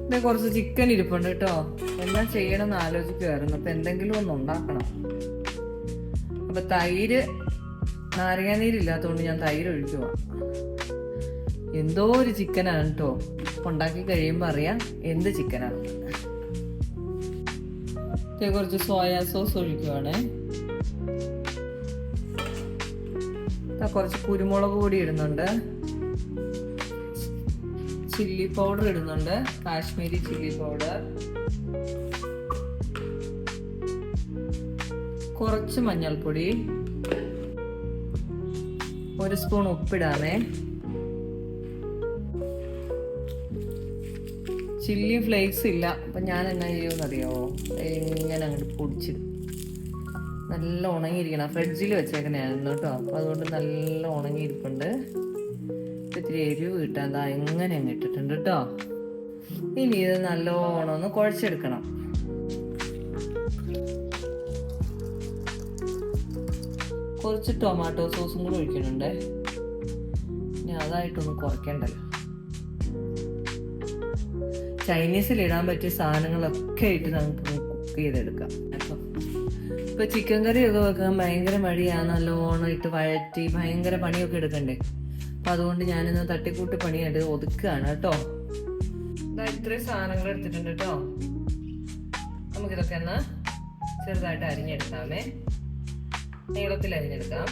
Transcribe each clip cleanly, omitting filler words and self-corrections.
ഇത് കുറച്ച് ചിക്കൻ ഇരിപ്പുണ്ട് കേട്ടോ. എല്ലാം ചെയ്യണമെന്ന് ആലോചിക്കുമായിരുന്നു. അപ്പൊ എന്തെങ്കിലും ഒന്ന് ഉണ്ടാക്കണം. അപ്പൊ തൈര്, നാരങ്ങാനീരില്ലാത്തതുകൊണ്ട് ഞാൻ തൈര് ഒഴിക്കുക. എന്തോ ഒരു ചിക്കനാണ് കേട്ടോ. ഉണ്ടാക്കി കഴിയുമ്പോൾ അറിയാം എന്ത് ചിക്കനാണ്. കുറച്ച് സോയാ സോസ് ഒഴിക്കുവാണേ. കുറച്ച് കുരുമുളക് പൊടി ഇടുന്നുണ്ട്, ചില്ലി പൗഡർ ഇടുന്നുണ്ട്, കാശ്മീരി ചില്ലി പൗഡർ, കുറച്ച് മഞ്ഞൾപ്പൊടി, 1 സ്പൂൺ ഉപ്പിടാമേ. ചില്ലി ഫ്ലേക്സ് ഇല്ല. അപ്പൊ ഞാൻ എന്നാ ചെയ്യുമെന്നറിയാവോ, ഇങ്ങനെ അങ്ങോട്ട് പൊടിച്ചിടും. നല്ല ഉണങ്ങിയിരിക്കണം. ഫ്രിഡ്ജിൽ വെച്ചേക്കണായിരുന്നു കേട്ടോ. അപ്പൊ അതുകൊണ്ട് നല്ല ഉണങ്ങിയിരിപ്പുണ്ട്. ഇത്തിരി എരിവ് കിട്ടാൻ എങ്ങനെ അങ്ങ് ഇട്ടിട്ടുണ്ട് കേട്ടോ. ഇനി ഇത് നല്ലോണം ഒന്ന് കുഴച്ചെടുക്കണം. കുറച്ച് ടൊമാറ്റോ സോസും കൂടെ ഒഴിക്കുന്നുണ്ട്. ഇനി അതായിട്ടൊന്ന് കുറയ്ക്കണ്ടല്ലോ. ചൈനീസിൽ ഇടാൻ പറ്റിയ സാധനങ്ങളൊക്കെ ഇട്ട് നമുക്ക് കുക്ക് ചെയ്തെടുക്കാം. ഇപ്പൊ ചിക്കൻ കറിയൊക്കെ വെക്കാൻ ഭയങ്കര മടിയാണ്. നല്ലോണം ഇട്ട് വഴറ്റി ഭയങ്കര പണിയൊക്കെ എടുക്കണ്ടേ. അപ്പൊ അതുകൊണ്ട് ഞാനിന്ന് തട്ടിക്കൂട്ട് പണിയായിട്ട് ഒതുക്കുകയാണ് കേട്ടോ. ഇത്രയും സാധനങ്ങൾ എടുത്തിട്ടുണ്ട് കേട്ടോ. നമുക്കിതൊക്കെ ഒന്ന് ചെറുതായിട്ട് അരിഞ്ഞെടുക്കാമേ. നീളത്തിൽ അരിഞ്ഞെടുക്കാം.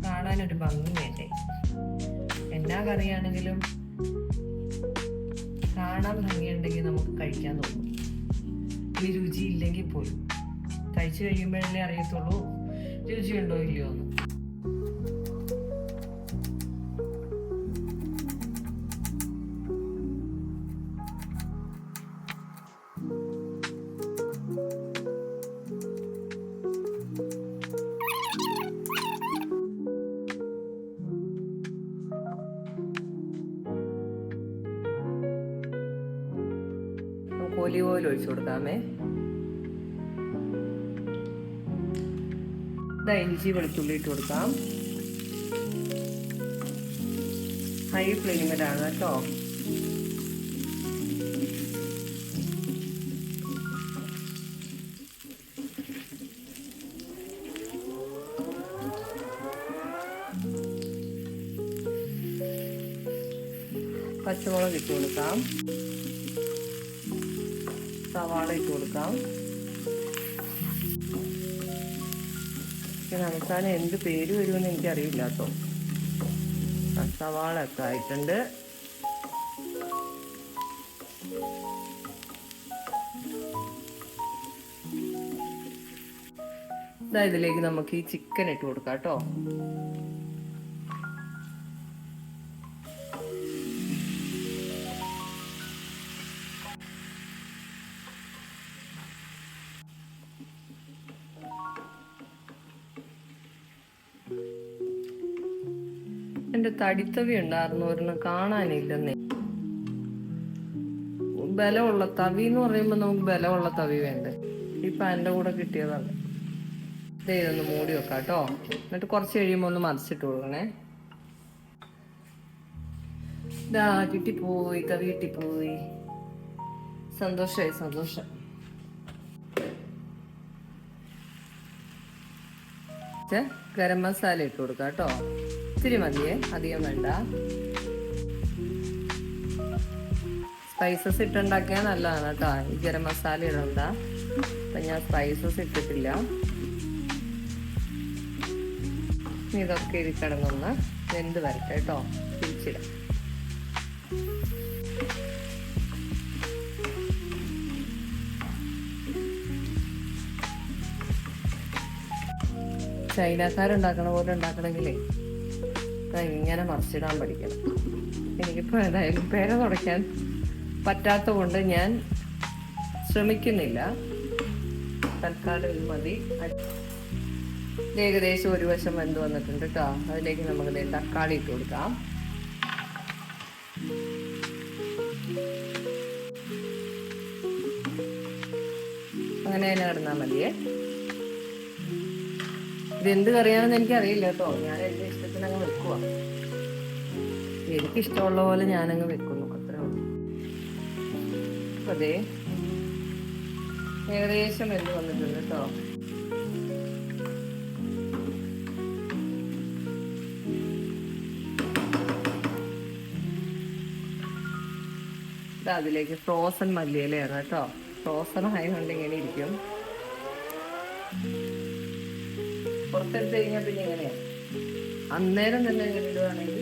കാണാനൊരു ഭംഗി വേണ്ടേ. എന്നാ കറിയാണെങ്കിലും കാണാൻ ഭംഗിയുണ്ടെങ്കിൽ നമുക്ക് കഴിക്കാൻ തോന്നും. ഈ രുചി ഇല്ലെങ്കിൽ പോലും കഴിച്ചു കഴിയുമ്പോഴല്ലേ അറിയത്തുള്ളൂ രുചിയുണ്ടോ ഇല്ലയോ എന്ന്. ഒലിവ് ഓയിൽ ഒഴിച്ചു കൊടുക്കാമേ. ഇഞ്ചി വെളുത്തുള്ളി ഇട്ട് കൊടുക്കാം. ഹൈ ഫ്ലെയിമിലാണ് കേട്ടോ. പച്ചമുളക് ഇട്ട് കൊടുക്കാം. സവാള ഇട്ട് കൊടുക്കാം. അവസാനം എന്ത് പേര് വരുമെന്ന് എനിക്കറിയില്ല കേട്ടോ. സവാള ഒക്കെ ആയിട്ടുണ്ട്. ഇതിലേക്ക് നമുക്ക് ഈ ചിക്കൻ ഇട്ട് കൊടുക്കാം കേട്ടോ. എന്റെ തടിത്തവി ഉണ്ടായിരുന്നു ഒരെണ്ണം, കാണാനില്ലെന്നേ. ബലമുള്ള തവി എന്ന് പറയുമ്പോ നമുക്ക് ബലമുള്ള തവി വേണ്ടേ. ഇപ്പൊ എന്റെ കൂടെ കിട്ടിയതാണ്. ഇതൊന്ന് മൂടി വെക്കാം കേട്ടോ. എന്നിട്ട് കുറച്ച് കഴിയുമ്പോ ഒന്ന് മറിച്ചിട്ട് കൊടുക്കണേ. ഇതാ കിട്ടിപ്പോയി, തവി കിട്ടിപ്പോയി. സന്തോഷമായി, സന്തോഷം. ഗരം മസാല ഇട്ട് കൊടുക്കാം കേട്ടോ. ഇത്തിരി മതിയേ, അധികം വേണ്ട. സ്പൈസസ് ഇട്ടുണ്ടാക്കിയാൽ നല്ലതാണ് കേട്ടോ. ഈ ഗരം മസാല ഇടണ്ട. അപ്പൊ ഞാൻ സ്പൈസസ് ഇട്ടിട്ടില്ല. ഇതൊക്കെ ഇതിൽ കിടന്നൊന്ന് വെന്ത് വരട്ടെ കേട്ടോ. തിരിച്ചിടാം. ചൈനക്കാരുണ്ടാക്കണ പോലെ ഉണ്ടാക്കണമെങ്കിലേ ഇങ്ങനെ മറിച്ചിടാൻ പഠിക്കണം. എനിക്കിപ്പോൾ ഏതായാലും പേര തുടയ്ക്കാൻ പറ്റാത്ത കൊണ്ട് ഞാൻ ശ്രമിക്കുന്നില്ല. തൽക്കാലം ഇത് മതി. ഏകദേശം ഒരു വശം വെന്ത് വന്നിട്ടുണ്ട് കേട്ടോ. അതിലേക്ക് നമുക്ക് തക്കാളി ഇട്ട് കൊടുക്കാം. അങ്ങനെ തന്നെ കിടന്നാൽ മതിയേ. ഇതെന്ത് കറിയാണെന്ന് എനിക്കറിയില്ല കേട്ടോ. ഞാൻ എൻ്റെ ഇഷ്ടത്തിനങ്ങ് വെക്കുക. എനിക്കിഷ്ടമുള്ള പോലെ ഞാനങ്ങ് വെക്കുന്നു, അത്രേ ഉള്ളൂ. അതെ, ഏകദേശം വെന്ത് വന്നിട്ടുണ്ട് കേട്ടോ. അതിലേക്ക് ഫ്രോസൺ മല്ലിയിലയാണ് കേട്ടോ. ഫ്രോസൺ ആയതുകൊണ്ട് ഇങ്ങനെ ഇരിക്കും. പുറത്തെടുത്ത് കഴിഞ്ഞാൽ പിന്നെ എങ്ങനെയാ, അന്നേരം തന്നെ ഇങ്ങനെ ഇടുവാണെങ്കിൽ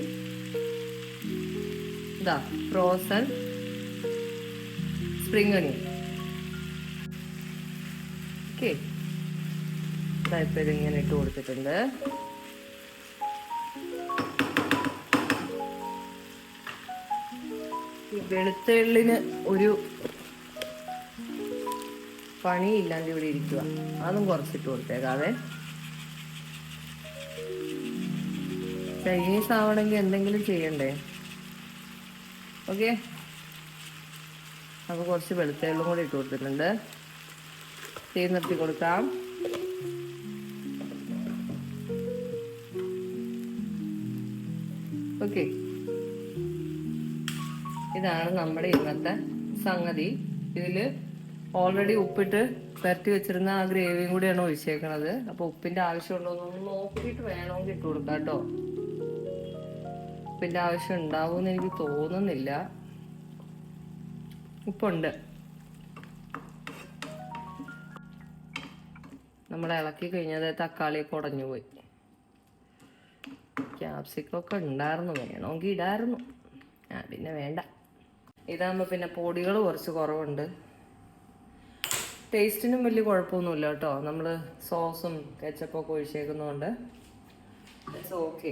ഇതാ ഫ്രോസൺ സ്പ്രിംഗ് ഒനിയൻ. ഓക്കെ, ഇതാ ഇപ്പൊ ഇതിങ്ങനെ ഇട്ട് കൊടുത്തിട്ടുണ്ട്. ഈ വെളുത്തുള്ളിന് ഒരു പണിയില്ലാണ്ട് ഇവിടെ ഇരിക്കുക, അതും കുറച്ചിട്ട് കൊടുത്തേക്കാതെ. ചൈനീസ് ആവണമെങ്കിൽ എന്തെങ്കിലും ചെയ്യണ്ടേ? ഓക്കെ, അപ്പോൾ കുറച്ച് വെളുത്തുള്ളും കൂടി ഇട്ട് കൊടുത്തിട്ടുണ്ട്. തീ നിർത്തി കൊടുക്കാം. ഓക്കെ, ഇതാണ് നമ്മുടെ ഇന്നത്തെ സംഗതി. ഇതിൽ ഓൾറെഡി ഉപ്പിട്ട് പരട്ടി വെച്ചിരുന്ന ആ ഗ്രേവിയും കൂടിയാണ് ഒഴിച്ചേക്കണത്. അപ്പോൾ ഉപ്പിൻ്റെ ആവശ്യമുണ്ടോ എന്നൊന്ന് നോക്കിയിട്ട് വേണമെങ്കിൽ ഇട്ട് കൊടുക്കാം കേട്ടോ. ഉപ്പിൻ്റെ ആവശ്യം ഉണ്ടാവുമെന്ന് എനിക്ക് തോന്നുന്നില്ല. ഉപ്പുണ്ട്. നമ്മൾ ഇളക്കി കഴിഞ്ഞത് തക്കാളിയൊക്കെ ഉടഞ്ഞു പോയി. ക്യാപ്സിക്കൊക്കെ ഉണ്ടായിരുന്നു, വേണമെങ്കിൽ ഇടായിരുന്നു. പിന്നെ വേണ്ട. ഇതാകുമ്പോൾ പിന്നെ പൊടികൾ കുറച്ച് കുറവുണ്ട്. ടേസ്റ്റിനും വലിയ കുഴപ്പമൊന്നുമില്ല കേട്ടോ. നമ്മൾ സോസും കെച്ചപ്പൊക്കെ ഒഴിച്ചേക്കുന്നതുകൊണ്ട് ഇറ്റ്സ് ഓക്കെ.